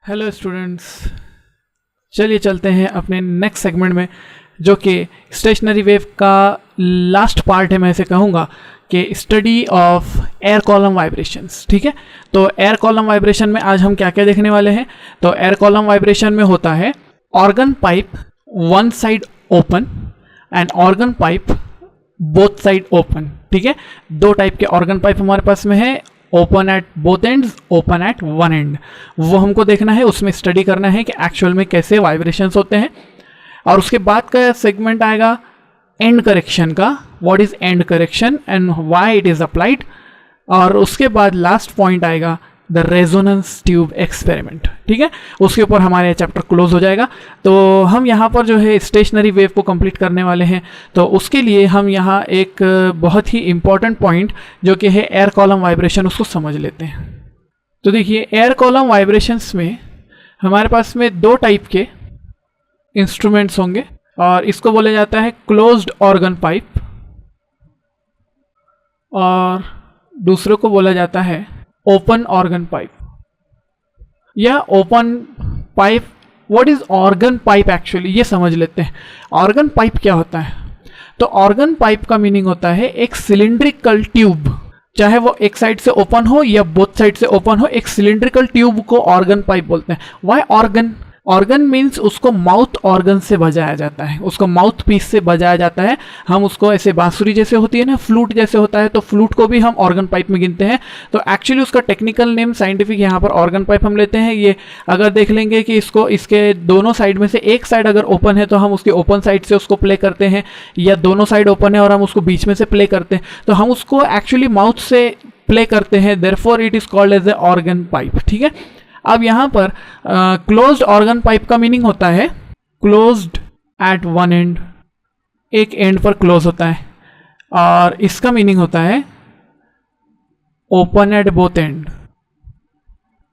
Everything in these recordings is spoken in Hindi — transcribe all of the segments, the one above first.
हेलो स्टूडेंट्स, चलिए चलते हैं अपने नेक्स्ट सेगमेंट में, जो कि स्टेशनरी वेव का लास्ट पार्ट है। मैं इसे कहूँगा कि study of air column vibrations. ठीक है, तो एयर कॉलम वाइब्रेशन में आज हम क्या क्या देखने वाले हैं। तो एयर कॉलम वाइब्रेशन में होता है organ pipe one side open and organ pipe both side open. ठीक है, दो टाइप के ऑर्गन पाइप हमारे पास में है, open at both ends, open at one and. वो हमको देखना है, उसमें स्टडी करना है कि एक्चुअल में कैसे वाइब्रेशंस होते हैं। और उसके बाद का सेगमेंट आएगा एंड करेक्शन का, what is and correction and why it is applied. और उसके बाद लास्ट पॉइंट आएगा द रेजोनेंस ट्यूब एक्सपेरिमेंट। ठीक है, उसके ऊपर हमारे चैप्टर क्लोज हो जाएगा। तो हम यहाँ पर जो है स्टेशनरी वेव को कंप्लीट करने वाले हैं। तो उसके लिए हम यहाँ एक बहुत ही इंपॉर्टेंट पॉइंट जो कि है एयर कॉलम वाइब्रेशन, उसको समझ लेते हैं। तो देखिए, एयर कॉलम वाइब्रेशंस में हमारे पास में दो टाइप के इंस्ट्रूमेंट्स होंगे, और इसको बोला जाता है क्लोज्ड ऑर्गन पाइप, और दूसरे को बोला जाता है ओपन ऑर्गन पाइप या open pipe. What is organ pipe actually, ये समझ लेते हैं। ऑर्गन पाइप क्या होता है? तो ऑर्गन पाइप का मीनिंग होता है एक सिलिंड्रिकल ट्यूब, चाहे वो एक साइड से ओपन हो या बोथ साइड से ओपन हो, एक सिलिंड्रिकल ट्यूब को ऑर्गन पाइप बोलते हैं। Why organ? ऑर्गन मीन्स उसको माउथ ऑर्गन से बजाया जाता है, उसको माउथ पीस से बजाया जाता है। हम उसको ऐसे बांसुरी जैसे होती है ना, फ्लूट जैसे होता है, तो फ्लूट को भी हम ऑर्गन पाइप में गिनते हैं। तो एक्चुअली उसका टेक्निकल नेम साइंटिफिक यहाँ पर ऑर्गन पाइप हम लेते हैं। ये अगर देख लेंगे कि इसको, इसके दोनों साइड में से एक साइड अगर ओपन है तो हम उसकी ओपन साइड से उसको प्ले करते हैं, या दोनों साइड ओपन है और हम उसको बीच में से प्ले करते हैं, तो हम उसको एक्चुअली माउथ से प्ले करते हैं। Therefore it is called as a organ pipe. ठीक है, अब यहाँ पर क्लोज्ड ऑर्गन पाइप का मीनिंग होता है क्लोज्ड एट वन एंड, एक एंड पर क्लोज होता है, और इसका मीनिंग होता है open at both end.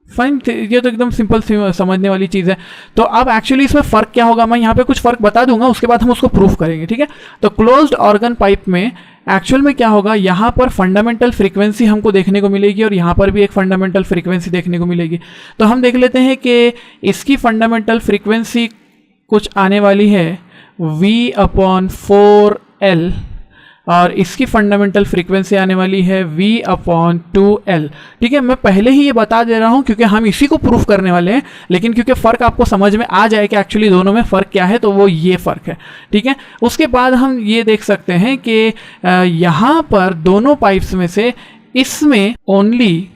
Fine, ये तो एकदम सिंपल समझने वाली चीज़ है। तो अब एक्चुअली इसमें फ़र्क क्या होगा, मैं यहाँ पे कुछ फ़र्क बता दूंगा, उसके बाद हम उसको प्रूफ करेंगे। ठीक है, तो क्लोज्ड ऑर्गन पाइप में एक्चुअल में क्या होगा, यहाँ पर फंडामेंटल फ्रीक्वेंसी हमको देखने को मिलेगी, और यहाँ पर भी एक फंडामेंटल फ्रीक्वेंसी देखने को मिलेगी। तो हम देख लेते हैं कि इसकी फंडामेंटल फ्रीक्वेंसी कुछ आने वाली है V/4L, और इसकी फंडामेंटल फ्रीक्वेंसी आने वाली है V/2L। ठीक है, मैं पहले ही ये बता दे रहा हूँ क्योंकि हम इसी को प्रूफ करने वाले हैं, लेकिन क्योंकि फ़र्क आपको समझ में आ जाए कि एक्चुअली दोनों में फ़र्क क्या है, तो वो ये फ़र्क है। ठीक है, उसके बाद हम ये देख सकते हैं कि यहाँ पर दोनों पाइप्स में से इसमें only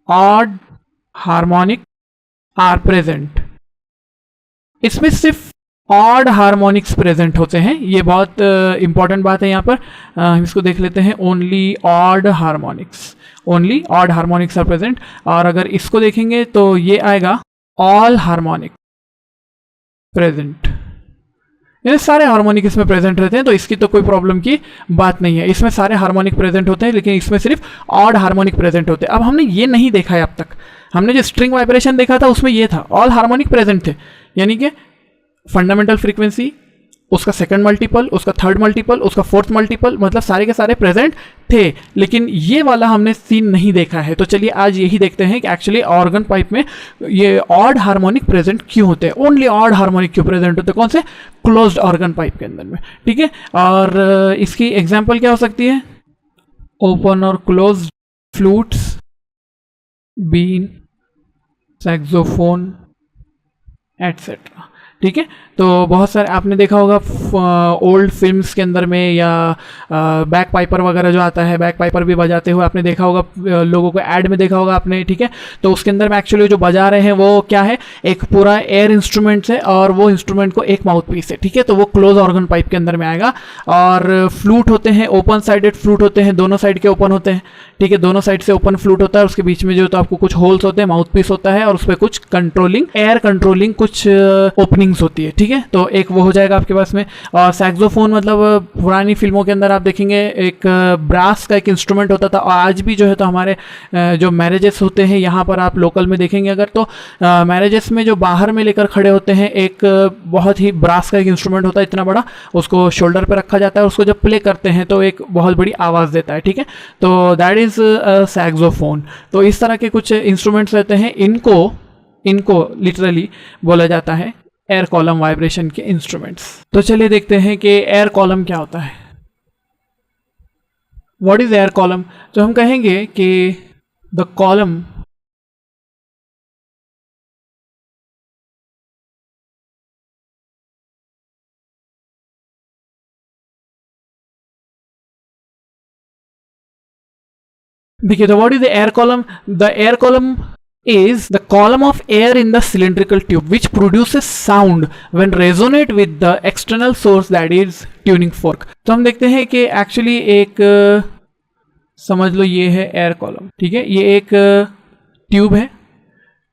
odd harmonic are present, इसमें सिर्फ ऑड हार्मोनिक्स प्रेजेंट होते हैं। ये बहुत इंपॉर्टेंट बात है यहाँ पर, हम इसको देख लेते हैं। Only odd harmonics, only odd harmonics are present. और अगर इसको देखेंगे तो ये आएगा ऑल हार्मोनिक प्रेजेंट, यानी सारे हार्मोनिक इसमें प्रेजेंट रहते हैं। तो इसकी तो कोई प्रॉब्लम की बात नहीं है, इसमें सारे हार्मोनिक प्रेजेंट होते हैं, लेकिन इसमें सिर्फ ऑड हार्मोनिक प्रेजेंट होते हैं। अब हमने ये नहीं देखा है अब तक, हमने जो स्ट्रिंग वाइब्रेशन देखा था उसमें ये था ऑल हार्मोनिक प्रेजेंट थे, यानी कि फंडामेंटल फ्रीक्वेंसी, उसका सेकंड मल्टीपल, उसका थर्ड मल्टीपल, उसका फोर्थ मल्टीपल, मतलब सारे के सारे प्रेजेंट थे। लेकिन ये वाला हमने सीन नहीं देखा है। तो चलिए आज यही देखते हैं कि एक्चुअली ऑर्गन पाइप में ये ऑड हार्मोनिक प्रेजेंट क्यों होते हैं, ओनली ऑड हार्मोनिक क्यों प्रेजेंट होते हैं, कौन से? क्लोज्ड ऑर्गन पाइप के अंदर में। ठीक है, और इसकी एग्जाम्पल क्या हो सकती है? ओपन और क्लोज्ड फ्लूट्स, बीन, सैक्सोफोन एटसेट्रा। ठीक है, तो बहुत सारे आपने देखा होगा ओल्ड फिल्म्स के अंदर में, या बैक पाइपर वगैरह जो आता है, बैक पाइपर भी बजाते हुए आपने देखा होगा, लोगों को ऐड में देखा होगा आपने। ठीक है, तो उसके अंदर में एक्चुअली जो बजा रहे हैं वो क्या है, एक पूरा एयर इंस्ट्रूमेंट है, और वो इंस्ट्रूमेंट को एक माउथ पीस है। ठीक है, तो वो क्लोज ऑर्गन पाइप के अंदर में आएगा। और फ्लूट होते हैं, ओपन साइडेड फ्लूट होते हैं, दोनों साइड के ओपन होते हैं। ठीक है, दोनों साइड से ओपन फ्लूट होता है, उसके बीच में जो तो आपको कुछ होल्स होते हैं, माउथ पीस होता है, और उस पर कुछ कंट्रोलिंग, एयर कंट्रोलिंग कुछ ओपनिंग्स होती है। ठीक है, तो एक वो हो जाएगा आपके पास में। और सैक्सोफोन मतलब पुरानी फिल्मों के अंदर आप देखेंगे एक ब्रास का एक इंस्ट्रूमेंट होता था, और आज भी जो है तो हमारे जो मैरिजेस होते हैं यहाँ पर आप लोकल में देखेंगे अगर, तो मैरिजेस में जो बाहर में लेकर खड़े होते हैं एक बहुत ही ब्रास का एक इंस्ट्रूमेंट होता है, इतना बड़ा, उसको शोल्डर पर रखा जाता है, उसको जब प्ले करते हैं तो एक बहुत बड़ी आवाज़ देता है। ठीक है, तो दैट इज़ सैक्सोफोन। तो इस तरह के कुछ इंस्ट्रूमेंट्स रहते हैं, इनको इनको लिटरली बोला जाता है एयर कॉलम वाइब्रेशन के इंस्ट्रूमेंट्स। तो चलिए देखते हैं कि एयर कॉलम क्या होता है। What is air column? तो हम कहेंगे कि द कॉलम देखिए, तो what is the air column? The air column is the column of air in the cylindrical tube which produces sound when resonate with the external source, that is tuning fork। तो हम देखते हैं कि एक्चुअली एक समझ लो ये है एयर कॉलम, ठीक है। ये एक ट्यूब है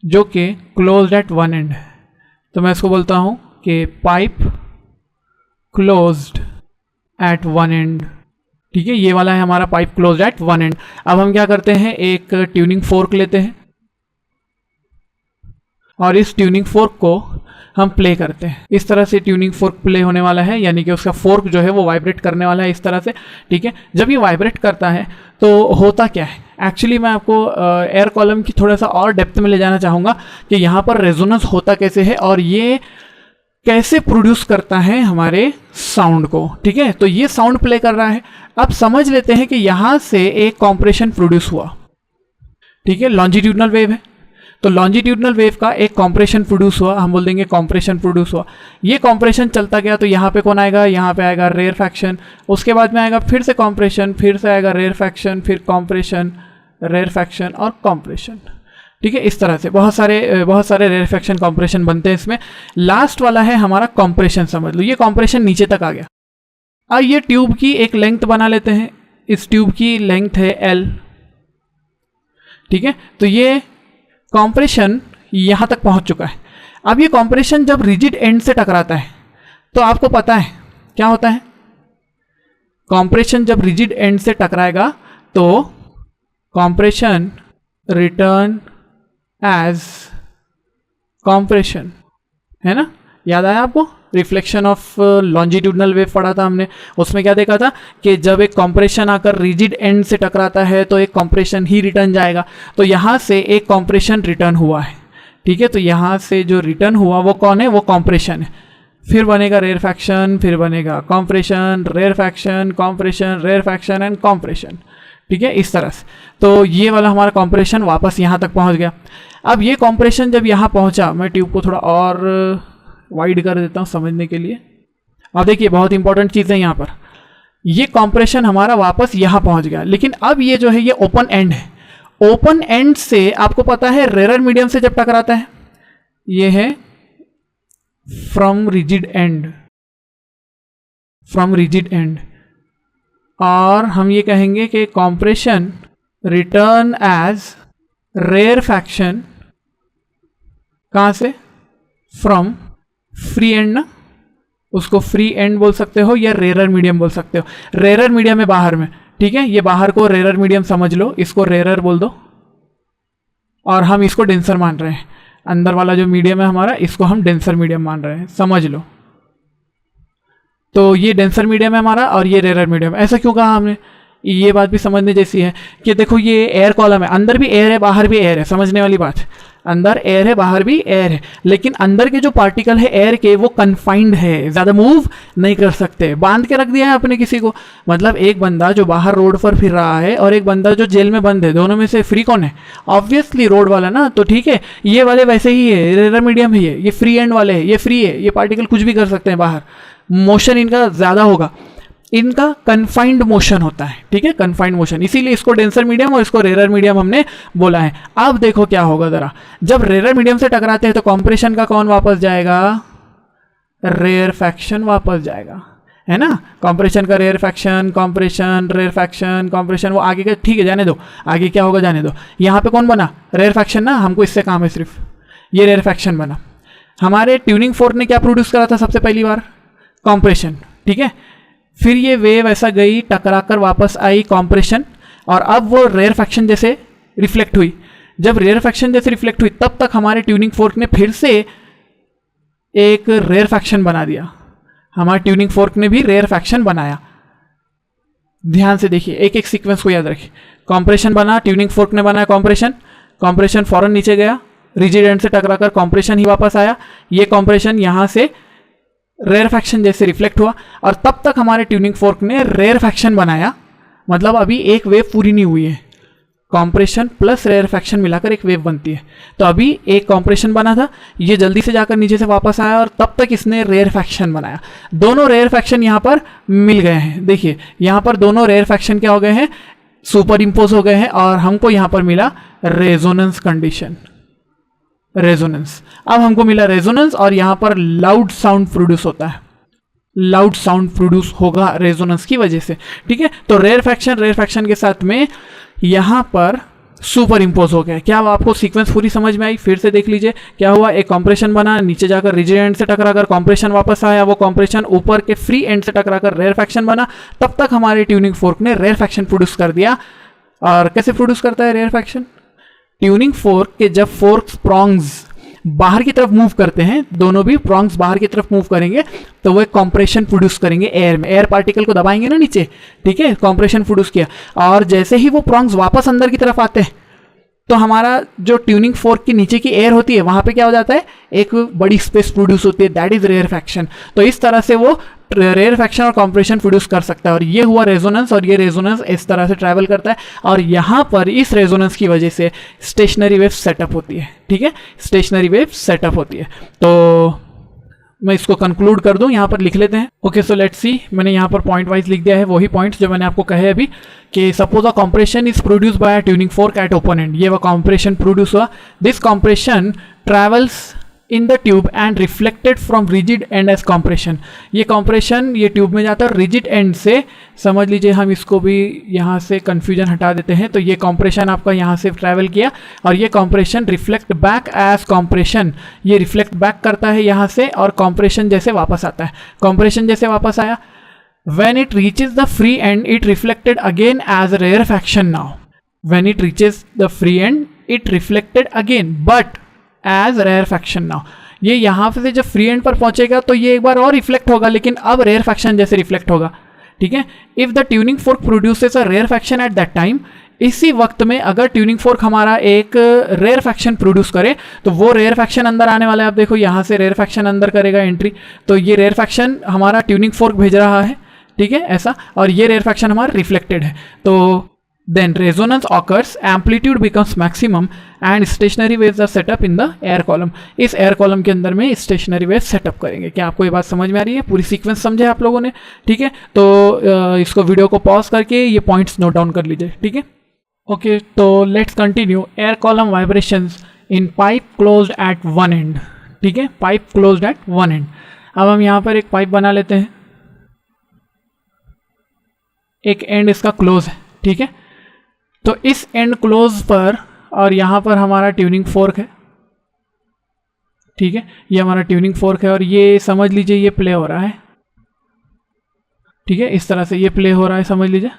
जो कि क्लोज्ड एट वन एंड है, तो मैं इसको बोलता हूँ कि pipe closed at one and, ठीक है। ये वाला है हमारा pipe closed at one and. अब हम क्या करते हैं, एक ट्यूनिंग फोर्क लेते हैं और इस ट्यूनिंग फोर्क को हम प्ले करते हैं। इस तरह से ट्यूनिंग फोर्क प्ले होने वाला है, यानी कि उसका फोर्क जो है वो वाइब्रेट करने वाला है इस तरह से, ठीक है। जब ये वाइब्रेट करता है तो होता क्या है, एक्चुअली मैं आपको एयर कॉलम की थोड़ा सा और डेप्थ में ले जाना चाहूँगा कि यहाँ पर रेजोनेंस होता कैसे है और ये कैसे प्रोड्यूस करता है हमारे साउंड को, ठीक है। तो ये साउंड प्ले कर रहा है। अब समझ लेते हैं कि यहाँ से एक कॉम्प्रेशन प्रोड्यूस हुआ, ठीक है, लॉन्जिट्यूडनल वेव है। तो लॉन्जिट्यूडनल वेव का एक कॉम्प्रेशन प्रोड्यूस हुआ, हम बोल देंगे कॉम्प्रेशन प्रोड्यूस हुआ। ये कॉम्प्रेशन चलता गया तो यहाँ पे कौन आएगा, यहाँ पे आएगा रेयरफैक्शन, उसके बाद में आएगा फिर से कॉम्प्रेशन, फिर से आएगा रेयरफैक्शन, फिर कॉम्प्रेशन, रेयरफैक्शन और कॉम्प्रेशन, ठीक है। इस तरह से बहुत सारे रेयरफैक्शन कॉम्प्रेशन बनते हैं इसमें। लास्ट वाला है हमारा कॉम्प्रेशन, समझ लो ये कॉम्प्रेशन नीचे तक आ गया। अब ये ट्यूब की एक लेंथ बना लेते हैं, इस ट्यूब की लेंथ है L, ठीक है। तो ये कॉम्प्रेशन यहाँ तक पहुँच चुका है। अब ये कॉम्प्रेशन जब रिजिड एंड से टकराता है तो आपको पता है क्या होता है, कॉम्प्रेशन जब रिजिड एंड से टकराएगा तो कॉम्प्रेशन रिटर्न एज कॉम्प्रेशन, है ना। याद आया आपको, रिफ्लेक्शन ऑफ लॉन्जिट्यूडनल वेव पढ़ा था हमने, उसमें क्या देखा था कि जब एक कॉम्प्रेशन आकर रिजिड एंड से टकराता है तो एक कॉम्प्रेशन ही रिटर्न जाएगा। तो यहाँ से एक कॉम्प्रेशन रिटर्न हुआ है, ठीक है। तो यहाँ से जो रिटर्न हुआ वो कौन है, वो कॉम्प्रेशन है। फिर बनेगा रेयरफैक्शन, फिर बनेगा compression, rarefaction, compression, rarefaction and compression, ठीक है, इस तरह से। तो ये वाला हमारा कॉम्प्रेशन वापस यहाँ तक पहुँच गया। अब ये कॉम्प्रेशन जब यहाँ पहुँचा, मैं ट्यूब को थोड़ा और वाइड कर देता हूँ समझने के लिए। अब देखिए बहुत इंपॉर्टेंट चीज़ है यहाँ पर, ये कॉम्प्रेशन हमारा वापस यहाँ पहुँच गया, लेकिन अब ये जो है ये ओपन एंड है। ओपन एंड से आपको पता है रेयर मीडियम से जब टकराता है, ये है from rigid and, from rigid and, और हम ये कहेंगे कि कॉम्प्रेशन रिटर्न एज रेयरफैक्शन, कहाँ से, फ्रॉम फ्री एंड ना, उसको फ्री एंड बोल सकते हो या रेयर मीडियम बोल सकते हो। रेयर मीडियम है बाहर में, ठीक है, ये बाहर को रेयर मीडियम समझ लो, इसको रेयर बोल दो और हम इसको डेंसर मान रहे हैं। अंदर वाला जो मीडियम है हमारा, इसको हम डेंसर मीडियम मान रहे हैं, समझ लो। तो ये डेंसर मीडियम है हमारा और ये रेयर मीडियम। ऐसा क्यों कहा हमने, ये बात भी समझने जैसी है कि देखो ये एयर कॉलम है, अंदर भी एयर है बाहर भी एयर है, समझने वाली बात है। अंदर एयर है बाहर भी एयर है, लेकिन अंदर के जो पार्टिकल है एयर के वो कन्फाइंड है, ज़्यादा मूव नहीं कर सकते, बांध के रख दिया है आपने किसी को। मतलब एक बंदा जो बाहर रोड पर फिर रहा है और एक बंदा जो जेल में बंद है, दोनों में से फ्री कौन है, ऑब्वियसली रोड वाला ना। तो ठीक है, ये वाले वैसे ही है, रेयर मीडियम है, ये फ्री एंड वाले है, ये फ्री है, ये पार्टिकल कुछ भी कर सकते हैं बाहर, मोशन इनका ज़्यादा होगा, इनका कन्फाइंड मोशन होता है, ठीक है, कन्फाइंड मोशन, इसीलिए इसको डेंसर मीडियम और इसको रेयर मीडियम हमने बोला है। अब देखो क्या होगा ज़रा, जब रेयर मीडियम से टकराते हैं तो कॉम्प्रेशन का कौन वापस जाएगा, रेयरफैक्शन वापस जाएगा, है ना। कॉम्प्रेशन का रेयरफैक्शन, कॉम्प्रेशन, रेयरफैक्शन, कॉम्प्रेशन, वो आगे का ठीक है जाने दो, आगे क्या होगा जाने दो। यहाँ पे कौन बना, रेयरफैक्शन ना, हमको इससे काम है सिर्फ, ये रेयरफैक्शन बना। हमारे ट्यूनिंग फोर्क ने क्या प्रोड्यूस करा था सबसे पहली बार, कॉम्प्रेशन, ठीक है। फिर ये वेव ऐसा गई, टकरा कर वापस आई कॉम्प्रेशन, और अब वो रेयरफैक्शन जैसे रिफ्लेक्ट हुई। जब रेयरफैक्शन जैसे रिफ्लेक्ट हुई तब तक हमारे ट्यूनिंग फोर्क ने फिर से एक रेयरफैक्शन बना दिया, हमारे ट्यूनिंग फोर्क ने भी रेयरफैक्शन बनाया। ध्यान से देखिए, एक एक सीक्वेंस को याद रखिए। कॉम्प्रेशन बना, ट्यूनिंग फोर्क ने बनाया कॉम्प्रेशन, कॉम्प्रेशन फौरन नीचे गया, रिजिड एंड से टकराकर कॉम्प्रेशन ही वापस आया, ये कॉम्प्रेशन यहाँ से रेयरफैक्शन जैसे रिफ्लेक्ट हुआ, और तब तक हमारे ट्यूनिंग फोर्क ने रेयरफैक्शन बनाया, मतलब अभी एक वेव पूरी नहीं हुई है, कॉम्प्रेशन प्लस रेयरफैक्शन मिलाकर एक वेव बनती है। तो अभी एक कॉम्प्रेशन बना था, ये जल्दी से जाकर नीचे से वापस आया और तब तक इसने रेयरफैक्शन बनाया। दोनों रेयरफैक्शन यहाँ पर मिल गए हैं, देखिए यहाँ पर दोनों रेयरफैक्शन क्या हो गए हैं, सुपर इम्पोज हो गए हैं, और हमको यहाँ पर मिला रेजोनेंस कंडीशन, रेजोनेंस। अब हमको मिला रेजोनेंस और यहाँ पर लाउड साउंड प्रोड्यूस होता है, लाउड साउंड प्रोड्यूस होगा रेजोनेंस की वजह से, ठीक है। तो रेयरफैक्शन के साथ में यहाँ पर सुपर इम्पोज हो गया। क्या आपको सीक्वेंस पूरी समझ में आई? फिर से देख लीजिए क्या हुआ, एक कॉम्प्रेशन बना, नीचे जाकर रिजिड एंड से टकराकर कॉम्प्रेशन वापस आया, वो कॉम्प्रेशन ऊपर के फ्री एंड से टकराकर रेयरफैक्शन बना, तब तक हमारे ट्यूनिंग फोर्क ने रेयरफैक्शन प्रोड्यूस कर दिया। और कैसे प्रोड्यूस करता है रेयरफैक्शन? ट्यूनिंग फोर्क के जब फोर्क प्रॉन्ग्स बाहर की तरफ मूव करते हैं, दोनों भी प्रॉन्ग्स बाहर की तरफ मूव करेंगे, तो वो एक कॉम्प्रेशन प्रोड्यूस करेंगे एयर में, एयर पार्टिकल को दबाएंगे ना नीचे, ठीक है, कॉम्प्रेशन प्रोड्यूस किया। और जैसे ही वो प्रॉन्ग्स वापस अंदर की तरफ आते हैं, तो हमारा जो ट्यूनिंग फोर्क के नीचे की एयर होती है, वहां पे क्या हो जाता है, एक बड़ी स्पेस प्रोड्यूस होती है, दैट इज रेयरफैक्शन। तो इस तरह से वो रेयरफैक्शन और कॉम्प्रेशन प्रोड्यूस कर सकता है, और ये हुआ रेजोनेंस, और ये रेजोनेंस इस तरह से ट्रैवल करता है, और यहाँ पर इस रेजोनेंस की वजह से स्टेशनरी वेव सेटअप होती है, ठीक है, स्टेशनरी वेव सेटअप होती है। तो मैं इसको कंक्लूड कर दूं, यहाँ पर लिख लेते हैं। ओके, सो लेट्स सी, मैंने यहाँ पर पॉइंट वाइज लिख दिया है, वही पॉइंट्स जो मैंने आपको कहे अभी, कि suppose a compression is produce by tuning fork at open end, ये वो कॉम्प्रेशन प्रोड्यूस हुआ, this compression travels in the tube and reflected from rigid end as compression, ये कॉम्प्रेशन ये ट्यूब में जाता है रिजिड एंड से, समझ लीजिए हम इसको भी यहाँ से कन्फ्यूजन हटा देते हैं, तो ये कॉम्प्रेशन आपका यहाँ से ट्रैवल किया, और ये compression reflect back as compression, ये रिफ्लेक्ट बैक करता है यहाँ से, और कॉम्प्रेशन जैसे वापस आता है, कॉम्प्रेशन जैसे वापस आया, when it reaches the free end it reflected again as a rarefaction now, when it reaches the free end it reflected again but as rarefaction now, ये यहाँ से जब फ्री एंड पर पहुंचेगा तो ये एक बार और रिफ्लेक्ट होगा, लेकिन अब रेयरफैक्शन जैसे रिफ्लेक्ट होगा, ठीक है। If the tuning fork produces a rarefaction at that time, इसी वक्त में अगर ट्यूनिंग फोर्क हमारा एक रेयरफैक्शन प्रोड्यूस करे, तो वो रेयरफैक्शन अंदर आने वाला है। आप देखो यहाँ से रेयरफैक्शन अंदर करेगा एंट्री, तो ये रेयरफैक्शन हमारा ट्यूनिंग फोर्क भेज रहा है, ठीक है, ऐसा, और ये रेयरफैक्शन हमारा रिफ्लेक्टेड है। तो then resonance occurs, amplitude becomes maximum and stationary waves are set up in the air column, इस एयर कॉलम के अंदर में स्टेशनरी वेव सेटअप करेंगे। क्या आपको ये बात समझ में आ रही है? पूरी सीक्वेंस समझे आप लोगों ने, ठीक है। तो इसको वीडियो को पॉज करके ये पॉइंट्स नोट डाउन कर लीजिए, ठीक है। ओके, तो let's continue. Air column vibrations in pipe closed at one and, ठीक है, pipe closed at one and. अब हम यहाँ पर एक पाइप बना लेते हैं, एक एंड इसका क्लोज है, ठीक है। तो इस एंड क्लोज पर, और यहाँ पर हमारा ट्यूनिंग फोर्क है, ठीक है, ये हमारा ट्यूनिंग फोर्क है, और ये समझ लीजिए ये प्ले हो रहा है, ठीक है, इस तरह से ये प्ले हो रहा है, समझ लीजिए।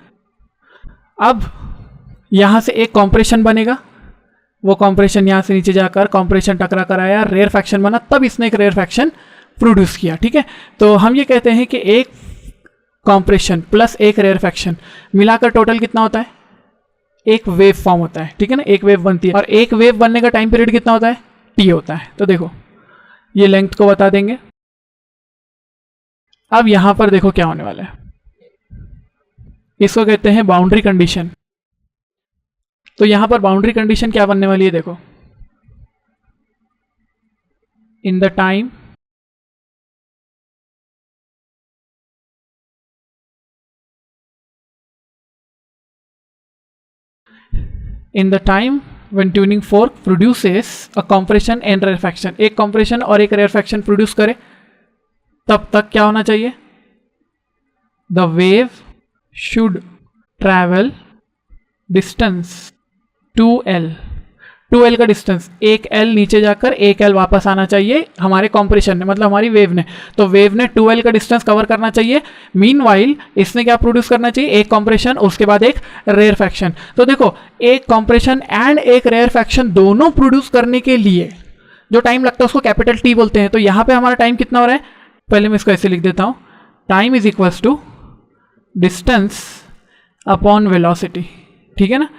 अब यहाँ से एक कॉम्प्रेशन बनेगा, वो कॉम्प्रेशन यहाँ से नीचे जाकर कॉम्प्रेशन टकरा कर आया, रेयरफैक्शन बना, तब इसने एक रेयरफैक्शन प्रोड्यूस किया, ठीक है। तो हम ये कहते हैं कि एक कॉम्प्रेशन प्लस एक रेयरफैक्शन मिलाकर टोटल कितना होता है? एक वेव फॉर्म होता है, ठीक है ना, एक वेव बनती है, और एक वेव बनने का टाइम पीरियड कितना होता है? टी होता है। तो देखो ये लेंथ को बता देंगे। अब यहां पर देखो क्या होने वाला है, इसको कहते हैं बाउंड्री कंडीशन। तो यहां पर बाउंड्री कंडीशन क्या बनने वाली है? देखो, in the time in the time when tuning fork produces a compression and rarefaction, एक compression और एक rarefaction produce करे, तब तक क्या होना चाहिए? The wave should travel distance 2L, 2L का डिस्टेंस, एक L नीचे जाकर एक L वापस आना चाहिए हमारे कॉम्प्रेशन ने, मतलब हमारी वेव ने। तो वेव ने 2L का डिस्टेंस कवर करना चाहिए। मीनवाइल इसने क्या प्रोड्यूस करना चाहिए? एक कॉम्प्रेशन, उसके बाद एक रेयरफैक्शन। तो देखो, एक कॉम्प्रेशन एंड एक रेयरफैक्शन दोनों प्रोड्यूस करने के लिए जो टाइम लगता है उसको कैपिटल टी बोलते हैं। तो यहाँ पे हमारा टाइम कितना हो रहा है? पहले मैं इसको ऐसे लिख देता हूँ, time is equals to distance upon velocity, ठीक है ना।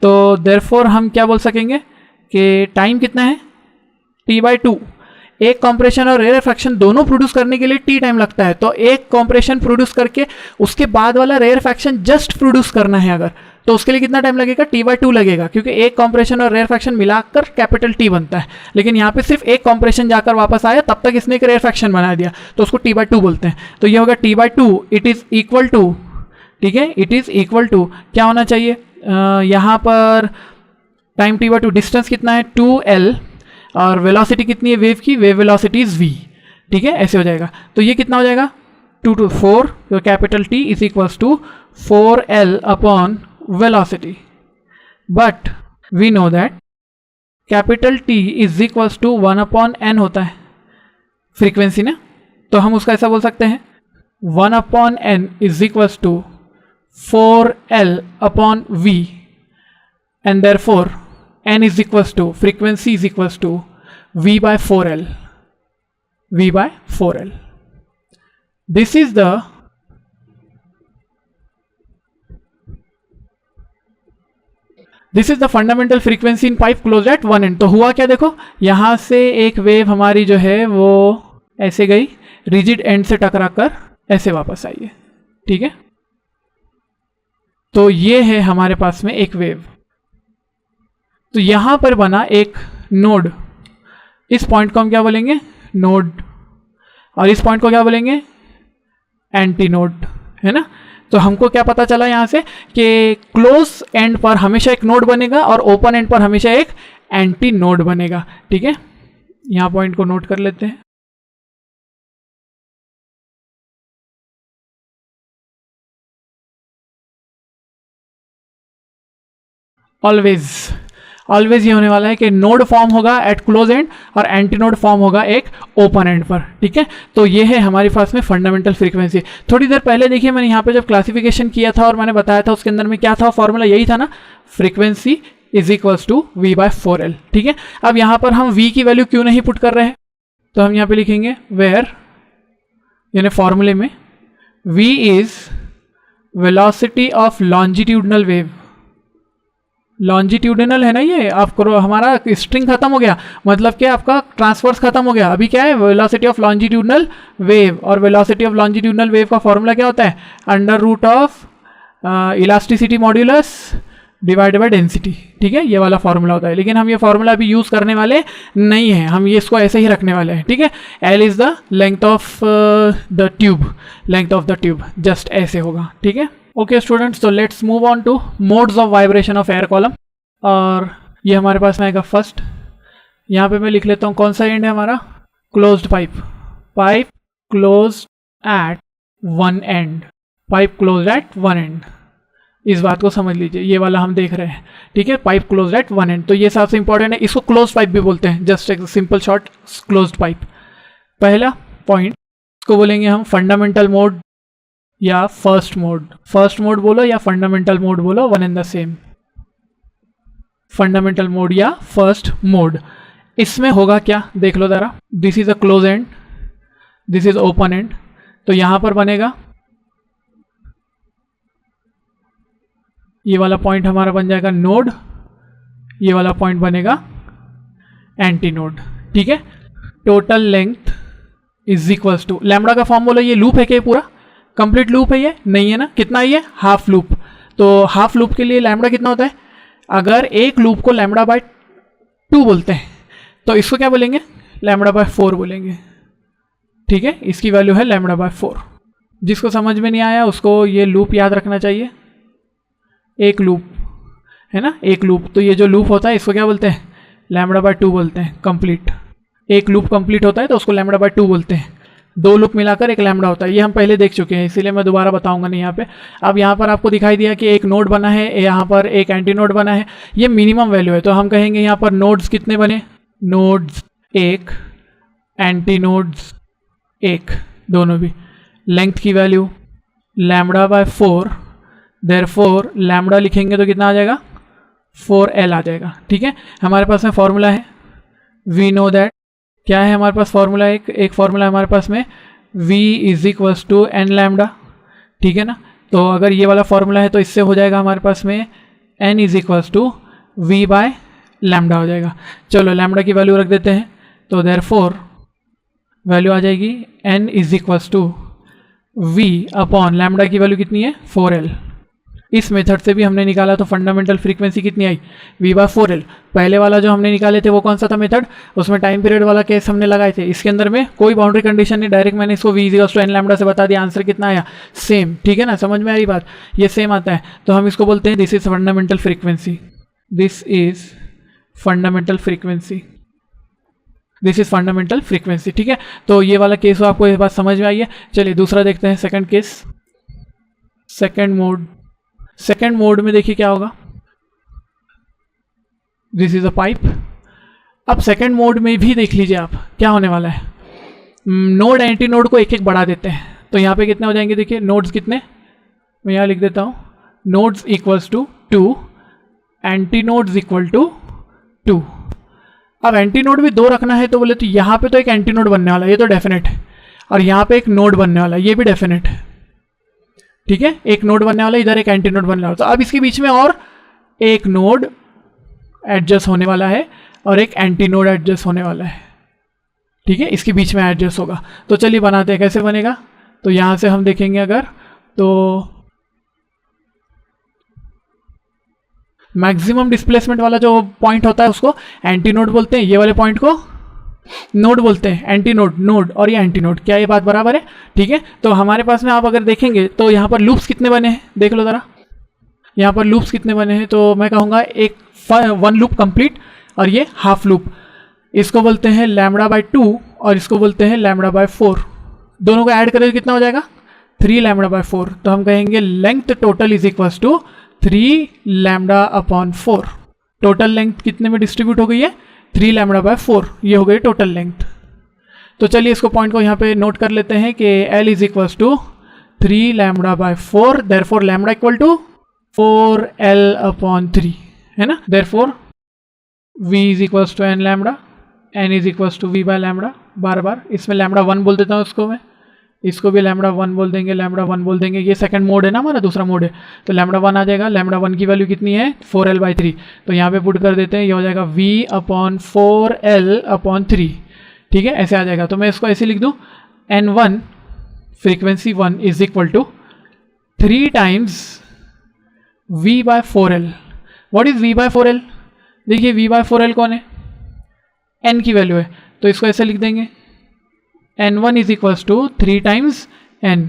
तो देयरफॉर हम क्या बोल सकेंगे कि टाइम कितना है? T/2। एक कॉम्प्रेशन और रेयरफैक्शन दोनों प्रोड्यूस करने के लिए T टाइम लगता है, तो एक कॉम्प्रेशन प्रोड्यूस करके उसके बाद वाला रेयरफैक्शन जस्ट प्रोड्यूस करना है अगर, तो उसके लिए कितना टाइम लगेगा, T/2 लगेगा, क्योंकि एक कॉम्प्रेशन और रेयरफैक्शन मिलाकर कैपिटल T बनता है। लेकिन यहाँ पे सिर्फ एक कॉम्प्रेशन जाकर वापस आया, तब तक इसने एक रेयरफैक्शन बना दिया, तो उसको T/2 बोलते हैं। तो ये होगा T/2, it is equal to, ठीक है, इट इज इक्वल टू क्या होना चाहिए, यहाँ पर टाइम T/2, डिस्टेंस कितना है 2L, और वेलोसिटी कितनी है वेव की, वेव वेलोसिटी इज v, ठीक है, ऐसे हो जाएगा। तो ये कितना हो जाएगा 2 to 4, तो capital T is equals to 4L upon velocity. But we know that capital T is equals to 1 upon n होता है फ्रीक्वेंसी ना, तो हम उसका ऐसा बोल सकते हैं 1 upon n is equals to 4L upon v, and therefore n is equals to, frequency is equals to v by 4L, v by 4L. This is the fundamental frequency in pipe closed at one end। तो हुआ क्या देखो, यहां से एक वेव हमारी जो है वो ऐसे गई, रिजिड एंड से टकरा कर ऐसे वापस आई है, ठीक है। तो ये है हमारे पास में एक वेव, तो यहां पर बना एक नोड, इस पॉइंट को हम क्या बोलेंगे, नोड, और इस पॉइंट को क्या बोलेंगे, एंटी नोड, है ना। तो हमको क्या पता चला यहां से कि क्लोज एंड पर हमेशा एक नोड बनेगा और ओपन एंड पर हमेशा एक एंटी नोड बनेगा, ठीक है। यहां पॉइंट को नोट कर लेते हैं। ऑलवेज ये होने वाला है कि नोड फॉर्म होगा एट क्लोज एंड और एंटी नोड फॉर्म होगा एक ओपन एंड पर, ठीक है। तो ये है हमारे पास में फंडामेंटल फ्रीक्वेंसी। थोड़ी देर पहले देखिए मैंने यहाँ पे जब क्लासिफिकेशन किया था और मैंने बताया था उसके अंदर में क्या था, फॉर्मूला यही था ना, frequency is equals to v by 4L, ठीक है। अब यहाँ पर हम v की वैल्यू क्यों नहीं पुट कर रहे हैं, तो हम यहाँ पे लिखेंगे वेयर, यानी फॉर्मूले में v is velocity of longitudinal wave, longitudinal है ना, ये आपको हमारा स्ट्रिंग खत्म हो गया, मतलब कि आपका ट्रांसवर्स खत्म हो गया। अभी क्या है, वेलोसिटी ऑफ लॉन्जिट्यूडिनल वेव, और वेलोसिटी ऑफ लॉन्जिट्यूडिनल वेव का फॉर्मूला क्या होता है, under root of elasticity modulus divided by density, ठीक है, ये वाला फॉर्मूला होता है। लेकिन हम ये फॉर्मूला अभी यूज़ करने वाले नहीं हैं, हम ये इसको ऐसे ही रखने वाले हैं, ठीक है। L is the length of the tube, length of the tube just ऐसे होगा, ठीक है। ओके स्टूडेंट्स, तो let's move on two modes of vibration of air column, और ये हमारे पास में आएगा फर्स्ट। यहाँ पे मैं लिख लेता हूँ कौन सा एंड है हमारा, closed pipe, pipe closed at one and, pipe closed at one and, इस बात को समझ लीजिए, ये वाला हम देख रहे हैं, ठीक है, pipe closed at one and. तो ये सबसे इंपॉर्टेंट है, इसको क्लोज्ड पाइप भी बोलते हैं, जस्ट एक सिंपल शॉर्ट क्लोज्ड पाइप। पहला पॉइंट इसको बोलेंगे हम फंडामेंटल मोड या फर्स्ट मोड, फर्स्ट मोड बोलो या फंडामेंटल मोड बोलो, one and the same, fundamental mode या फर्स्ट मोड। इसमें होगा क्या देख लो जरा, this is a close and, this is open and, तो यहां पर बनेगा ये वाला पॉइंट हमारा बन जाएगा नोड, ये वाला पॉइंट बनेगा एंटी नोड, ठीक है। Total length is equals to, lambda का फॉर्म बोलो, ये लूप है क्या, पूरा कंप्लीट लूप है ये, नहीं है ना, कितना ये हाफ लूप, तो हाफ लूप के लिए लैम्बडा कितना होता है, अगर एक लूप को लैम्बडा बाय 2 बोलते हैं तो इसको क्या बोलेंगे, लैम्बडा बाय 4 बोलेंगे, ठीक है। इसकी वैल्यू है लैम्बडा बाय 4। जिसको समझ में नहीं आया उसको ये लूप याद रखना चाहिए, एक लूप है ना, एक लूप, तो ये जो लूप होता है इसको क्या बोलते हैं, लैम्बडा बाय 2 बोलते हैं, कंप्लीट। एक लूप कंप्लीट होता है तो उसको लैम्बडा बाय 2 बोलते हैं, 2 लूप मिलाकर एक लैम्बडा होता है, ये हम पहले देख चुके हैं, इसीलिए मैं दोबारा बताऊंगा नहीं यहाँ पे। अब यहाँ पर आपको दिखाई दिया कि एक नोड बना है, यहाँ पर एक एंटी नोड बना है, ये मिनिमम वैल्यू है, तो हम कहेंगे यहाँ पर नोड्स कितने बने, नोड्स 1, एंटी नोड्स 1, दोनों भी। लेंथ की value lambda by 4, therefore lambda लिखेंगे तो कितना आ जाएगा, 4L आ जाएगा, ठीक है। हमारे पास में फॉर्मूला है, वी नो दैट, क्या है हमारे पास फॉर्मूला, एक फॉर्मूला हमारे पास में v is equals to n lambda, ठीक है ना। तो अगर ये वाला फॉर्मूला है तो इससे हो जाएगा हमारे पास में n is equals to v by lambda हो जाएगा। चलो लैम्बडा की वैल्यू रख देते हैं, तो देयरफॉर वैल्यू आ जाएगी n is equals to v upon lambda की वैल्यू कितनी है 4l। इस मेथड से भी हमने निकाला तो फंडामेंटल फ्रीक्वेंसी कितनी आई v/4l। पहले वाला जो हमने निकाले थे वो कौन सा था मेथड, उसमें टाइम पीरियड वाला केस हमने लगाए थे। इसके अंदर में कोई बाउंड्री कंडीशन नहीं, डायरेक्ट मैंने इसको v equals to n lambda से बता दिया, आंसर कितना आया सेम। ठीक है ना, समझ में आ रही बात, ये सेम आता है। तो हम इसको बोलते हैं this is fundamental frequency, this is fundamental frequency, this is fundamental frequency. ठीक है, तो ये वाला केस आपको ये बात समझ में आई है। चलिए दूसरा देखते हैं, second case, second mode. Second mode में देखिए क्या होगा, दिस इज अ पाइप। अब सेकंड मोड में भी देख लीजिए आप क्या होने वाला है, नोड एंटी नोड को एक एक बढ़ा देते हैं। तो यहाँ पे कितने हो जाएंगे, देखिए नोड्स कितने, मैं यहाँ लिख देता हूँ, nodes equals to 2, anti nodes equal to 2। अब एंटी नोड भी 2 रखना है तो बोले तो यहाँ पे तो एक एंटी नोड बनने वाला है, ये तो डेफिनेट है, और यहाँ पे एक नोड बनने वाला है, ये भी डेफिनेट है। ठीक है, एक नोड बनने वाला है, इधर एक एंटी नोड बनने वाला है। तो अब इसके बीच में और एक नोड एडजस्ट होने वाला है और एक एंटी नोड एडजस्ट होने वाला है। ठीक है, इसके बीच में एडजस्ट होगा। तो चलिए बनाते हैं, कैसे बनेगा। तो यहाँ से हम देखेंगे अगर, तो मैक्सिमम डिस्प्लेसमेंट वाला जो पॉइंट होता है उसको एंटी नोड बोलते हैं, ये वाले पॉइंट को नोड बोलते हैं, एंटी नोड, नोड और ये एंटी नोड। क्या ये बात बराबर है। ठीक है, तो हमारे पास में आप अगर देखेंगे तो यहाँ पर लूप्स कितने बने हैं, देख लो ज़रा, यहाँ पर लूप्स कितने बने हैं। तो मैं कहूँगा एक 1 लूप कंप्लीट और ये हाफ लूप, इसको बोलते हैं λ/2 और इसको बोलते हैं λ/4। दोनों को ऐड करें कितना हो जाएगा, 3 λ/4। तो हम कहेंगे length total is equals to 3 λ/4। Total length कितने में डिस्ट्रीब्यूट हो गई है, 3 λ/4, ये हो गई टोटल लेंथ। तो चलिए इसको पॉइंट को यहाँ पे नोट कर लेते हैं कि L is equals to 3 λ/4, therefore lambda equal to 4l/3 है ना। Therefore v is equals to n lambda, n is equals to v by lambda. बार बार इसमें λ1 बोल देता हूँ उसको मैं, इसको भी λ1 बोल देंगे, λ1 बोल देंगे। ये सेकंड मोड है ना हमारा, दूसरा मोड है, तो λ1 आ जाएगा। λ1 की वैल्यू कितनी है 4l/3, तो यहाँ पे पुट कर देते हैं, ये हो जाएगा v/4l/3। ठीक है, ऐसे आ जाएगा। तो मैं इसको ऐसे लिख दूँ, n1 frequency 1 is equal to 3 times v/4l। What is v/4l, देखिए v/4l कौन है, n की वैल्यू है, तो इसको ऐसे लिख देंगे, n1 is equals to 3 times n।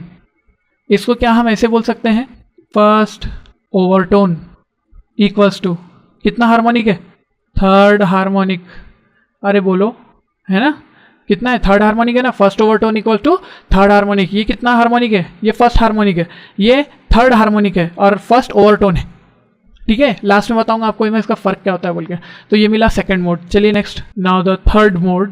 इसको क्या हम ऐसे बोल सकते हैं, फर्स्ट ओवरटोन इक्वल्स टू कितना हार्मोनिक है, थर्ड हार्मोनिक। अरे बोलो, है ना, कितना है, थर्ड हार्मोनिक है ना। First overtone equal to third harmonic, ये कितना हार्मोनिक है, ये फर्स्ट हार्मोनिक है, ये थर्ड हार्मोनिक है और फर्स्ट ओवरटोन है। ठीक है, लास्ट में बताऊंगा आपको मैं इसका फर्क क्या होता है बोल के। तो ये मिला सेकंड मोड। चलिए next, now the third mode,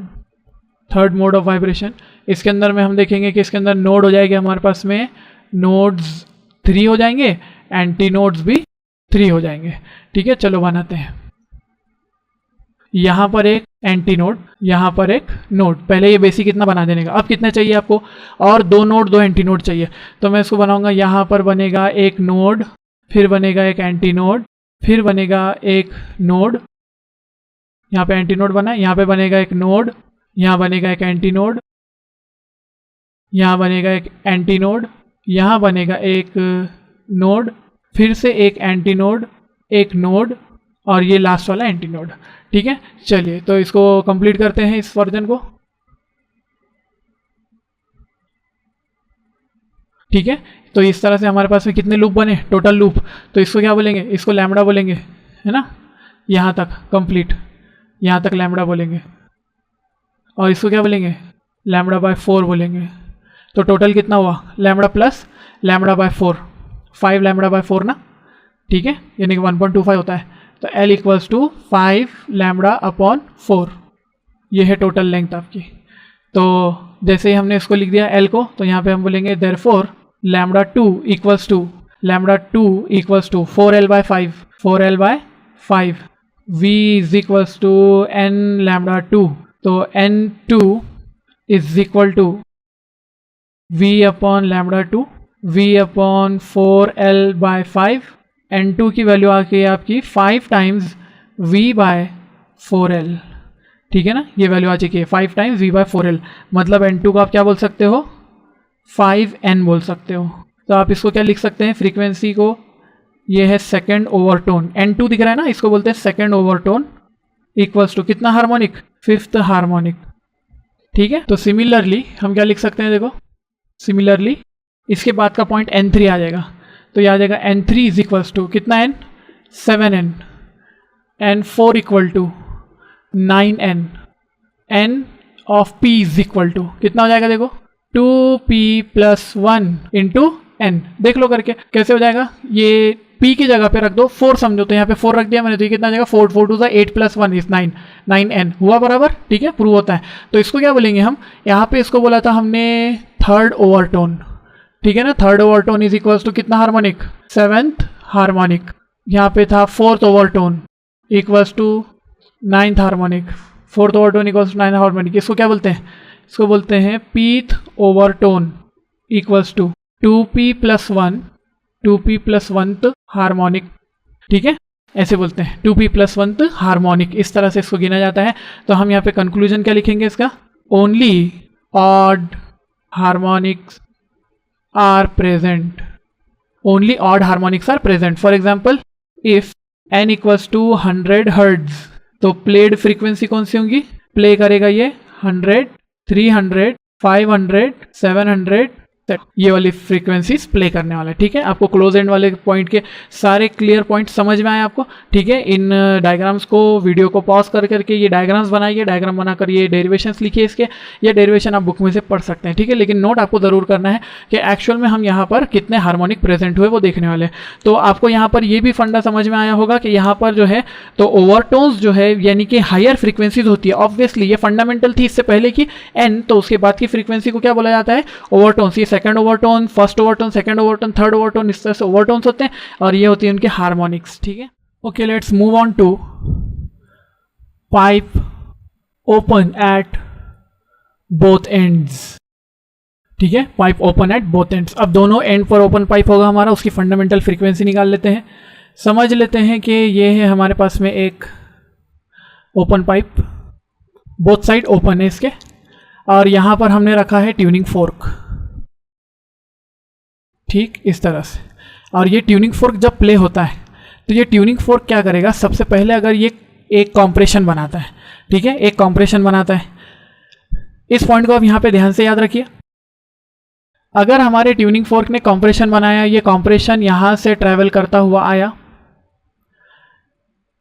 third mode of vibration. इसके अंदर में हम देखेंगे कि इसके अंदर नोड हो जाएंगे हमारे पास में, नोड्स 3 हो जाएंगे, एंटी नोड्स भी 3 हो जाएंगे। ठीक है, चलो बनाते हैं। यहाँ पर एक एंटी नोड, यहाँ पर एक नोड। पहले ये बेसिक इतना बना देने का। अब कितने चाहिए आपको, और 2 नोड 2 एंटी नोड चाहिए। तो मैं इसको बनाऊंगा, यहाँ पर बनेगा एक नोड, फिर बनेगा एक एंटी नोड, फिर बनेगा एक नोड, यहाँ पे एंटी नोड बना, यहाँ पे बनेगा एक नोड, यहाँ बनेगा एक एंटी नोड, यहाँ बनेगा एक एंटी नोड, यहाँ बनेगा एक नोड, फिर से एक एंटी नोड, एक नोड और ये लास्ट वाला एंटी नोड। ठीक है, चलिए तो इसको कंप्लीट करते हैं इस वर्जन को। ठीक है, तो इस तरह से हमारे पास में कितने लूप बने, टोटल लूप। तो इसको क्या बोलेंगे, इसको लैम्डा बोलेंगे, है ना, यहाँ तक कंप्लीट, यहाँ तक लैम्डा बोलेंगे। और इसको क्या बोलेंगे, λ/4 बोलेंगे। तो टोटल कितना हुआ, लैम्डा प्लस λ/4, 5 λ/4 ना। ठीक है, यानी कि 1.25 होता है। तो L इक्वल्स टू 5 λ/4, ये है टोटल लेंथ आपकी। तो जैसे ही हमने इसको लिख दिया L को, तो यहाँ पे हम बोलेंगे therefore λ2 equals to 4l/5, 4l/5, v is equals to n λ2। तो n2 is equal to v/λ2, v/4l/5। n2 की वैल्यू आ गई आपकी 5 टाइम्स v/4l। ठीक है ना, ये वैल्यू आ चुकी है 5 टाइम्स v/4l, मतलब n2 को आप क्या बोल सकते हो 5n बोल सकते हो। तो आप इसको क्या लिख सकते हैं, फ्रीक्वेंसी को, ये है सेकेंड ओवरटोन, n2 दिख रहा है ना, इसको बोलते हैं सेकेंड ओवरटोन, इक्वल्स टू कितना हार्मोनिक, 5th हार्मोनिक। ठीक है, तो सिमिलरली हम क्या लिख सकते हैं, देखो सिमिलरली इसके बाद का पॉइंट n3 आ जाएगा, तो ये आ जाएगा n3 इज इक्वल्स टू कितना n, 7n, n4 equal to 9n, n of p is equal to कितना हो जाएगा, देखो 2p + 1 इंटू n, देख लो करके कैसे हो जाएगा, ये p की जगह पे रख दो 4 समझो, तो यहाँ पे 4 रख दिया मैंने, तो ये कितना आ जाएगा 4 4 2 8 + 1 इज 9, 9n हुआ बराबर। ठीक है, प्रूव होता है। तो इसको क्या बोलेंगे हम, यहाँ पे इसको बोला था हमने थर्ड ओवरटोन, ठीक है ना, third overtone is equals to कितना हार्मोनिक, 7th हार्मोनिक। यहाँ पे था fourth overtone equals to 9th harmonic, fourth overtone equals to 9th harmonic. इसको क्या बोलते हैं, इसको बोलते हैं pth overtone equals to 2p + 1, 2p + 1th harmonic. ठीक है, ऐसे बोलते हैं 2p + 1th हार्मोनिक, इस तरह से इसको गिना जाता है। तो हम यहाँ पे कंक्लूजन क्या लिखेंगे इसका, only odd harmonics are present, only odd harmonics are present. For example if n equals to 100 hertz, तो प्लेड फ्रीक्वेंसी कौन सी होंगी, प्ले करेगा ये 100, 300, 500, 700, ये वाली फ्रीक्वेंसीज प्ले करने वाला है। ठीक है, आपको क्लोज एंड वाले पॉइंट के सारे क्लियर पॉइंट समझ में आए आपको। ठीक है, इन डायग्राम्स को, वीडियो को पॉज कर करके ये डायग्राम्स बनाइए, डायग्राम बनाकर ये डेरिवेशंस लिखिए इसके, ये डेरिवेशन आप बुक में से पढ़ सकते हैं। ठीक है, लेकिन नोट आपको ज़रूर करना है कि एक्चुअल में हम यहाँ पर कितने हार्मोनिक प्रेजेंट हुए वो देखने वाले हैं। तो आपको यहाँ पर ये भी फंडा समझ में आया होगा कि यहाँ पर जो है तो ओवरटोन्स जो है यानी कि हायर फ्रीक्वेंसीज होती है, ऑब्वियसली ये फंडामेंटल थी इससे पहले की n, तो उसके बाद की फ्रीक्वेंसी को क्या बोला जाता है, ओवरटोन्स। ये second overtone, first overtone, second overtone, third overtone, इस तरह से ओवरटोन्स होते हैं और ये होती है उनके हार्मोनिक्स। ठीक है, okay, let's move on to pipe open at both ends. ठीक है, pipe open at both ends. अब दोनों एंड पर ओपन पाइप होगा हमारा, उसकी फंडामेंटल फ्रीक्वेंसी निकाल लेते हैं। समझ लेते हैं कि ये है हमारे पास में एक open pipe, both side open है इसके, और यहां पर हमने रखा है ट्यूनिंग फोर्क, ठीक इस तरह से। और ये ट्यूनिंग फोर्क जब प्ले होता है तो ये ट्यूनिंग फोर्क क्या करेगा, सबसे पहले अगर ये एक कॉम्प्रेशन बनाता है, ठीक है, एक कॉम्प्रेशन बनाता है, इस पॉइंट को आप यहाँ पे ध्यान से याद रखिए। अगर हमारे ट्यूनिंग फोर्क ने कॉम्प्रेशन बनाया, ये कॉम्प्रेशन यहाँ से ट्रैवल करता हुआ आया,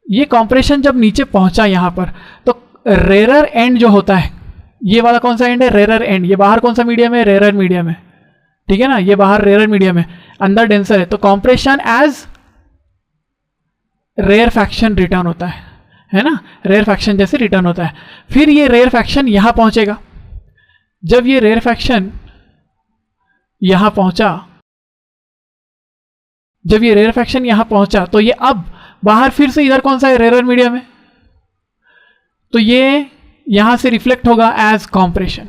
ये कॉम्प्रेशन जब नीचे पहुंचा यहाँ पर, तो रेरर एंड जो होता है, ये वाला कौन सा एंड है, रेरर एंड। ये बाहर कौन सा मीडियम है, रेरर मीडियम है, ठीक है ना, ये बाहर रेयर मीडियम है, अंदर डेंसर है, तो compression as rarefaction return होता है ना, रेयर फैक्शन जैसे रिटर्न होता है। फिर ये रेयर फैक्शन यहां पहुंचेगा, जब ये रेयर फैक्शन यहां पहुंचा, जब ये रेयर फैक्शन यहां पहुंचा, तो ये अब बाहर फिर से इधर कौन सा है, रेयर मीडियम है, तो ये यहां से रिफ्लेक्ट होगा एज कॉम्प्रेशन।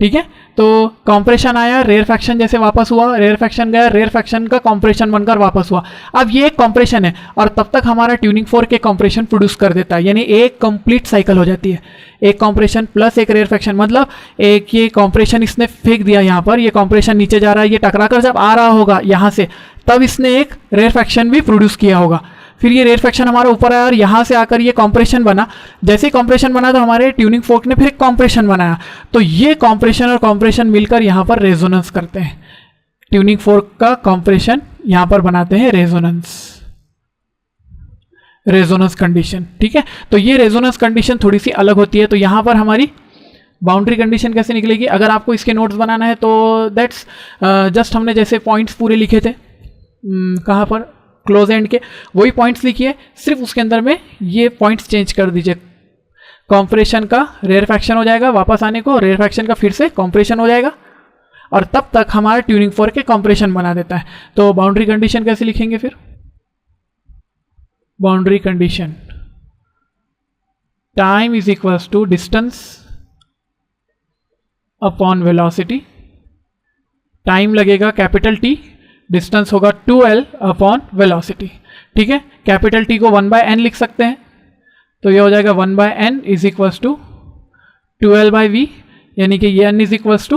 ठीक है, तो कॉम्प्रेशन आया, रेयर फैक्शन जैसे वापस हुआ, रेयर फैक्शन गया, रेयर फैक्शन का कॉम्प्रेशन बनकर वापस हुआ। अब ये एक कॉम्प्रेशन है और तब तक हमारा ट्यूनिंग फोर्क एक कॉम्प्रेशन प्रोड्यूस कर देता है, यानी एक कंप्लीट साइकिल हो जाती है, एक कॉम्प्रेशन प्लस एक रेयर फैक्शन। मतलब एक ये कॉम्प्रेशन इसने फेंक दिया यहाँ पर, ये कॉम्प्रेशन नीचे जा रहा है, ये टकरा कर जब आ रहा होगा यहाँ से, तब इसने एक रेयर फैक्शन भी प्रोड्यूस किया होगा। फिर ये रेयर फैक्शन हमारा ऊपर आया और यहाँ से आकर ये कॉम्प्रेशन बना, जैसे कॉम्प्रेशन बना तो हमारे ट्यूनिंग फोर्क ने फिर एक कॉम्प्रेशन बनाया, तो ये कॉम्प्रेशन और कॉम्प्रेशन मिलकर यहाँ पर रेजोनेंस करते हैं। ट्यूनिंग फोर्क का कॉम्प्रेशन यहाँ पर बनाते हैं रेजोनेंस कंडीशन। ठीक है, तो ये रेजोनेंस कंडीशन थोड़ी सी अलग होती है। तो यहाँ पर हमारी बाउंड्री कंडीशन कैसे निकलेगी, अगर आपको इसके नोट्स बनाना है तो दैट्स जस्ट हमने जैसे पॉइंट्स पूरे लिखे थे कहाँ पर, क्लोज एंड के, वही पॉइंट्स लिखिए, सिर्फ उसके अंदर में ये पॉइंट्स चेंज कर दीजिए। कॉम्प्रेशन का रेयर फैक्शन हो जाएगा, वापस आने को रेयर फैक्शन का फिर से कॉम्प्रेशन हो जाएगा, और तब तक हमारा ट्यूनिंग फोर्क के कॉम्प्रेशन बना देता है। तो बाउंड्री कंडीशन कैसे लिखेंगे फिर, boundary condition, time is equals to distance upon velocity. Time लगेगा कैपिटल टी, डिस्टेंस होगा 2l अपॉन वेलोसिटी। ठीक है, कैपिटल टी को 1/n लिख सकते हैं, तो ये हो जाएगा 1/n is equals to 2L by v, यानी कि ये n is equals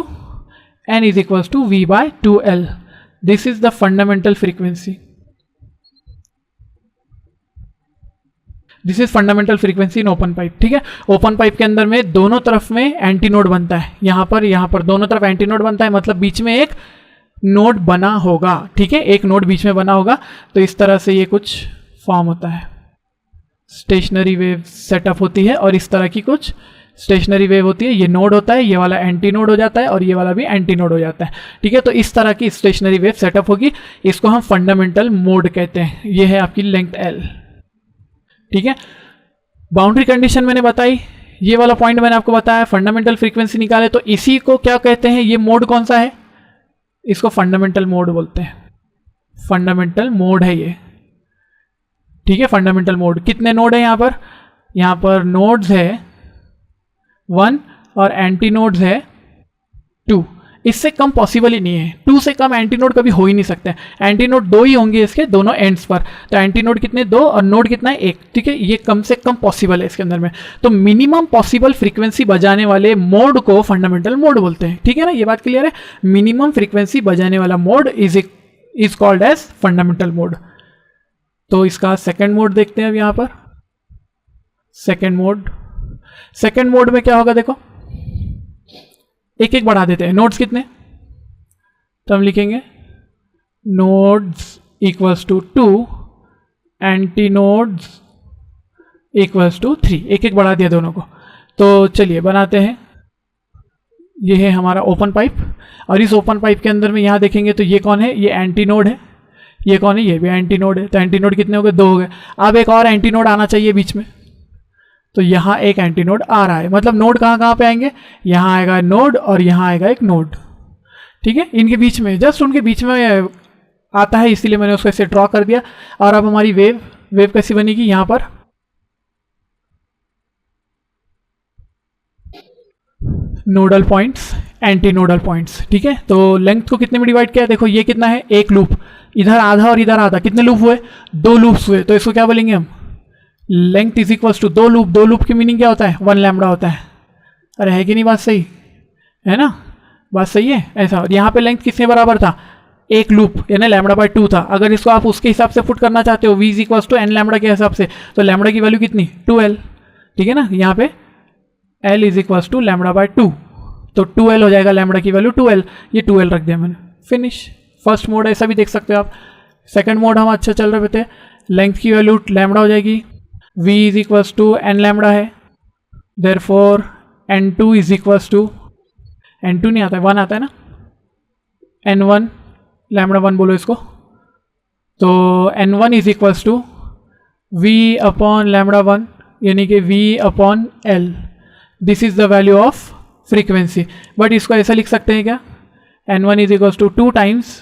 to v by 2L. This is the fundamental frequency. This is fundamental frequency in open pipe. ठीक है, ओपन पाइप के अंदर में दोनों तरफ में एंटी नोड बनता है. यहाँ पर दोनों तरफ एंटी नोड बनता है, मतलब बीच में एक नोड बना होगा. ठीक है, एक नोड बीच में बना होगा. तो इस तरह से ये कुछ फॉर्म होता है, स्टेशनरी वेव सेटअप होती है, और इस तरह की कुछ स्टेशनरी वेव होती है. ये नोड होता है, ये वाला एंटी नोड हो जाता है, और ये वाला भी एंटी नोड हो जाता है. ठीक है, तो इस तरह की स्टेशनरी वेव सेटअप होगी. इसको हम फंडामेंटल मोड कहते हैं. ये है आपकी लेंथ L. ठीक है, बाउंड्री कंडीशन मैंने बताई, ये वाला पॉइंट मैंने आपको बताया, फंडामेंटल फ्रीक्वेंसी निकाले. तो इसी को क्या कहते हैं, ये मोड कौन सा है, इसको फंडामेंटल मोड बोलते हैं. फंडामेंटल मोड है ये. ठीक है, फंडामेंटल मोड. कितने नोड है यहाँ पर नोड्स है 1 और एंटी नोड्स है 2. इससे कम पॉसिबल ही नहीं है. 2 से कम एंटी नोड कभी हो ही नहीं सकते. एंटी नोड 2 ही होंगे इसके दोनों एंड्स पर. तो एंटी नोड कितने, 2, और नोड कितना है, 1. ठीक है, ये कम से कम पॉसिबल है इसके अंदर में. तो मिनिमम पॉसिबल फ्रीक्वेंसी बजाने वाले मोड को फंडामेंटल मोड बोलते हैं. ठीक है ना, ये बात क्लियर है. मिनिमम फ्रीक्वेंसी बजाने वाला mode is called as fundamental mode. तो इसका सेकेंड मोड देखते हैं अब यहाँ पर. सेकेंड मोड में क्या होगा, देखो एक एक बढ़ा देते हैं. नोड्स कितने, तो हम लिखेंगे nodes equals to 2, anti nodes equals to 3. एक एक बढ़ा दिया दोनों को. तो चलिए बनाते हैं. ये है हमारा ओपन पाइप, और इस ओपन पाइप के अंदर में यहाँ देखेंगे तो ये कौन है, ये एंटी नोड है. ये कौन है, ये भी एंटी नोड है. तो एंटी नोड कितने हो गए, 2 हो गए. अब एक और एंटी नोड आना चाहिए बीच में. तो यहाँ एक एंटी नोड आ रहा है, मतलब नोड कहाँ पे आएंगे, यहाँ आएगा नोड और यहाँ आएगा एक नोड. ठीक है, इनके बीच में, जस्ट उनके बीच में आता है, इसीलिए मैंने उसको ऐसे ड्रॉ कर दिया. और अब हमारी वेव कैसी बनेगी, यहाँ पर nodal points, anti nodal points. ठीक है, तो लेंथ को कितने में डिवाइड किया, देखो ये कितना है, एक लूप, इधर आधा और इधर आधा. कितने लूप हुए, 2 लूप्स हुए. तो इसको क्या बोलेंगे हम, length is equals to 2 loop. 2 loop की मीनिंग क्या होता है, 1 लैम्बडा होता है. अरे है कि नहीं बात सही है ना, बात सही है ऐसा. और यहाँ पे लेंथ किसके बराबर था, एक लूप यानी लैम्बडा बाय 2 था. अगर इसको आप उसके हिसाब से पुट करना चाहते हो, v is equals to n lambda के हिसाब से, तो लैम्बडा की वैल्यू कितनी, 2L. ठीक है ना, यहाँ पे L is equals to lambda by 2, तो 2L हो जाएगा. लैम्बडा की वैल्यू 2L, ये 2L रख दिया मैंने, फिनिश. फर्स्ट मोड ऐसा भी देख सकते हो आप. सेकंड मोड हम अच्छा चल रहे थे, लेंथ की वैल्यू लैम्बडा हो जाएगी, v is equals to n lambda है, therefore n2 is equals to, n2 नहीं आता है, 1 आता है ना, n1 लैम्बडा 1 बोलो इसको. तो n1 is equals to v upon lambda 1, यानी कि v upon l. This is the value of frequency. But इसको ऐसा लिख सकते हैं क्या, n1 is equals to 2 times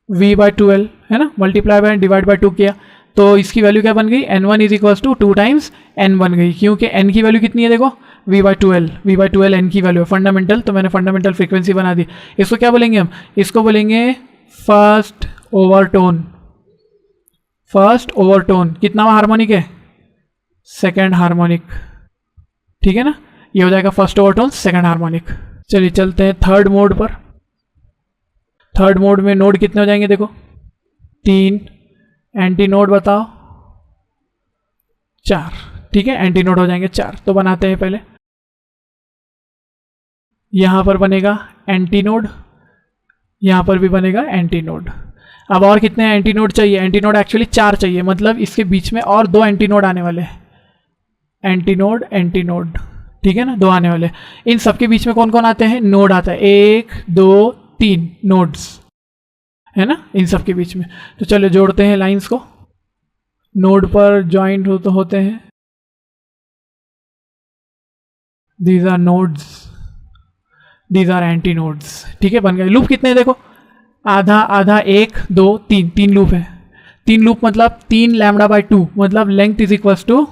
v by 2L, है ना, मल्टीप्लाई बाय डिवाइड बाय 2 किया. तो इसकी वैल्यू क्या बन गई, n1 is equals to 2 times n बन गई, क्योंकि n की वैल्यू कितनी है, देखो v बाई 2L n की वैल्यू है फंडामेंटल. तो मैंने फंडामेंटल फ्रीक्वेंसी बना दी. इसको क्या बोलेंगे हम, इसको बोलेंगे फर्स्ट ओवरटोन. फर्स्ट ओवरटोन कितना हार्मोनिक है, सेकेंड हार्मोनिक. ठीक है ना, ये हो जाएगा फर्स्ट ओवरटोन, सेकेंड हार्मोनिक. चलिए चलते हैं थर्ड मोड पर. थर्ड मोड में नोड कितने हो जाएंगे, देखो 3, एंटी नोड बताओ 4. ठीक है, एंटी नोड हो जाएंगे 4. तो बनाते हैं पहले. यहां पर बनेगा एंटी नोड, यहां पर भी बनेगा एंटी नोड. अब और कितने एंटी नोड चाहिए, एंटी नोड एक्चुअली 4 चाहिए, मतलब इसके बीच में और 2 एंटी नोड आने वाले हैं. एंटी नोड, ठीक है ना, 2 आने वाले. इन सबके बीच में कौन कौन आते हैं, नोड आता है, 1 2 3 नोड्स है ना, इन सब के बीच में. तो चलो जोड़ते हैं लाइंस को, नोड पर ज्वाइंट होते हैं. These are nodes, these are anti nodes. ठीक है, बन गए. लूप कितने हैं, देखो आधा आधा 1 2 3, 3 लूप है. 3 लूप मतलब 3 लैम्बडा बाय 2, मतलब length is equals to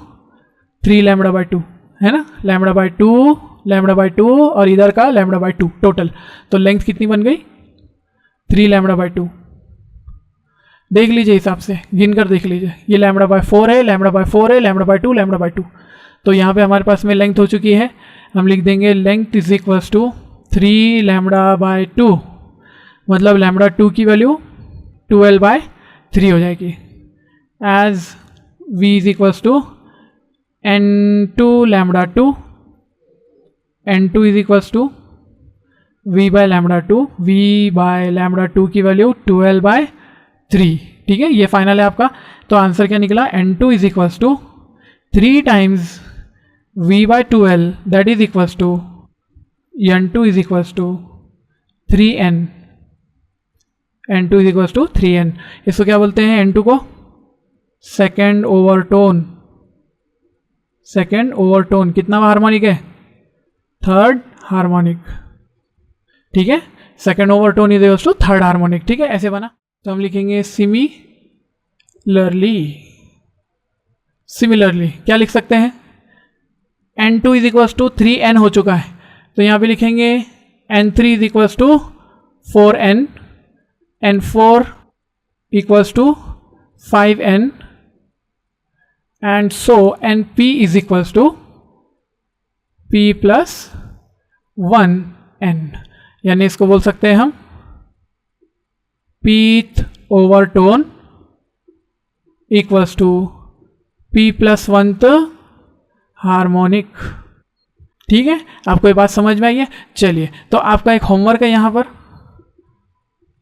3 lambda by 2, है ना, लैम्बडा बाय 2 और इधर का लैम्बडा बाय 2 टोटल. तो लेंथ कितनी बन गई, 3 लैम्बडा बाय 2. देख लीजिए हिसाब से, गिन कर देख लीजिए, ये लैम्बडा बाय 4 है, लैम्बडा बाय 4 है, लैम्बडा बाय 2, लैम्बडा बाय 2। तो यहाँ पे हमारे पास में लेंथ हो चुकी है, हम लिख देंगे length is equals to 3 lambda by 2, मतलब लैम्बडा 2 की वैल्यू 12/3 हो जाएगी, as v is equals to n2 lambda 2, n2 is equals to v by lambda 2, v by lambda 2 की वैल्यू 12/3। ठीक है, ये फाइनल है आपका। तो आंसर क्या निकला, n2 is equals to 3 times v by 12 that is equals to n2 is equals to 3n, n2 is equals to 3n। इसको क्या बोलते हैं, n2 को सेकेंड ओवरटोन, सेकेंड ओवरटोन कितना हार्मोनिक है, थर्ड हार्मोनिक। ठीक है, second overtone is equals to third harmonic. ठीक है, ऐसे बना। तो हम लिखेंगे सिमिलरली, सिमिलरली क्या लिख सकते हैं, n2 is equals to 3n हो चुका है, तो यहाँ पे लिखेंगे n3 is equals to 4n, n4 equals to 5n, and so np is equals to p plus 1n, यानी इसको बोल सकते हैं हम pth overtone equals to p plus 1th harmonic. ठीक है, आपको ये बात समझ में आई है। चलिए, तो आपका एक होमवर्क है, यहाँ पर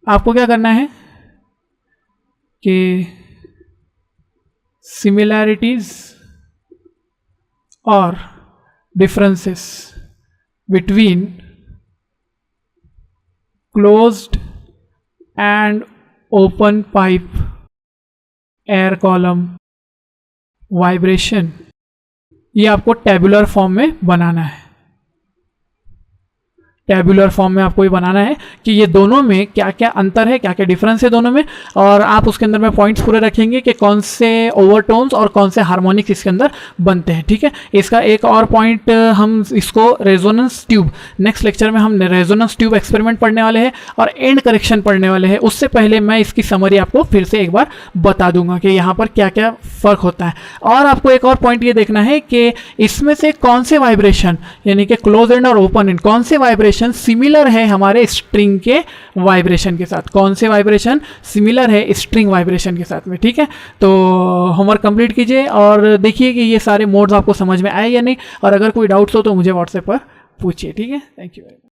आपको क्या करना है कि सिमिलैरिटीज और differences between closed end open pipe air column vibration, ये आपको टेबुलर फॉर्म में बनाना है। टेबुलर फॉर्म में आपको ये बनाना है कि ये दोनों में क्या क्या अंतर है, क्या क्या डिफरेंस है दोनों में, और आप उसके अंदर में पॉइंट्स पूरे रखेंगे कि कौन से ओवरटोन्स और कौन से हार्मोनिक्स इसके अंदर बनते हैं। ठीक है, इसका एक और पॉइंट हम इसको रेजोनेंस ट्यूब, नेक्स्ट लेक्चर में हम रेजोनेंस ट्यूब एक्सपेरिमेंट पढ़ने वाले हैं और एंड करेक्शन पढ़ने वाले हैं। उससे पहले मैं इसकी समरी आपको फिर से एक बार बता दूंगा कि यहाँ पर क्या क्या फ़र्क होता है। और आपको एक और पॉइंट ये देखना है कि इसमें से कौन से वाइब्रेशन, यानी कि क्लोज एंड और ओपन एंड, कौन से वाइब्रेशन सिमिलर है हमारे स्ट्रिंग के वाइब्रेशन के साथ, कौन से वाइब्रेशन सिमिलर है स्ट्रिंग वाइब्रेशन के साथ में। ठीक है, तो होमवर्क कंप्लीट कीजिए और देखिए कि ये सारे मोड्स आपको समझ में आए या नहीं, और अगर कोई डाउट्स हो तो मुझे व्हाट्सएप पर पूछिए। ठीक है, थैंक यू वेरी मच।